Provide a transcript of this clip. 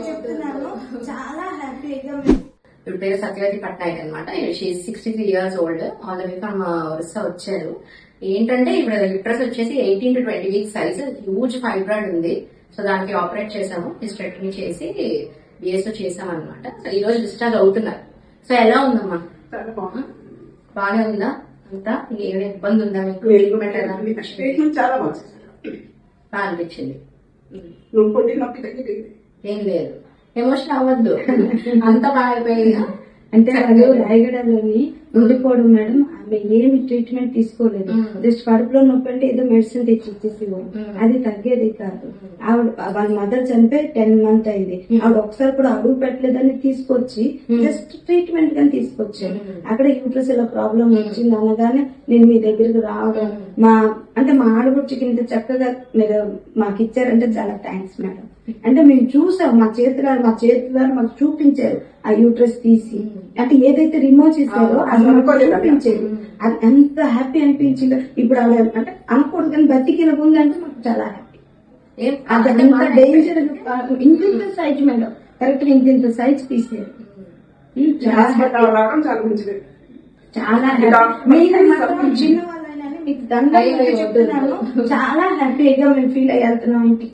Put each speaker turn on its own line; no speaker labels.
చెప్తున్నాను చాలా హ్యాపీగా.
ఇప్పుడు పేరు సత్యవతి పట్నాయక్ అనమాట. 63 years old. All the way from Orissa వచ్చారు. ఏంటంటే ఇప్పుడు యూట్రస్ వచ్చేసి 18 to 20 weeks size, huge fibroid ఉంది. సో దానికి ఆపరేట్ చేసాము, హిస్టెక్టమీ చేసి బిఎస్ చేసాం అనమాట. సో ఈ రోజు డిశ్చార్జ్ అవుతున్నారు. సో ఎలా ఉందమ్మా? బాగానే ఉందా అంతా? ఏమైనా ఇబ్బంది ఉందా మీకు? ట్రీట్మెంట్ ఎలా బాగా అనిపించింది? ఏం లేదు, ఎమోషన్ అవ్వద్దు, అంతా బాగా అయిపోయింది.
అంటే వాళ్ళు రాయగడలోని ఉండిపోవడం మేడం. ఆమె ఏమి ట్రీట్మెంట్ తీసుకోలేదు. జస్ట్ కడుపులో నొప్పి అంటే ఏదో మెడిసిన్ తెచ్చి ఇచ్చేసేవాడు, అది తగ్గేది కాదు. ఆవిడ వాళ్ళ మదర్ చనిపోయి 10 months అయింది. ఆవిడ ఒకసారి కూడా అడుగు పెట్టలేదని తీసుకొచ్చి జస్ట్ ట్రీట్మెంట్ గాని తీసుకొచ్చాను. అక్కడ యూట్రస్ ఇలా ప్రాబ్లం వచ్చింది అనగానే నేను మీ దగ్గరకు రావడం, మా ఆడబుడ్చికి ఇంత చక్కగా మీరు మాకు ఇచ్చారంటే చాలా థ్యాంక్స్ మేడం. అంటే మేము చూసాం, మా చేతి గారు మాకు చూపించారు ఆ యూట్రస్ తీసి. అంటే ఏదైతే రిమూవ్ చేశారో అది మాకు చూపించేది. అది ఎంత హ్యాపీ అనిపించిందో. ఇప్పుడు ఆవిడ అంటే అనుకోడు కానీ బతికిన ఉందంటే మాకు చాలా హ్యాపీ. అది అంత డేంజర్. ఇంత సైజ్ మేడం, కరెక్ట్ ఇంత సైజ్ తీసారు. చాలా హ్యాపీ. చిన్న వాళ్ళైనా మీకు దండ చెప్తున్నాను, చాలా హ్యాపీగా మేము ఫీల్ అయ్యేళ్తున్నాం ఇంటికి.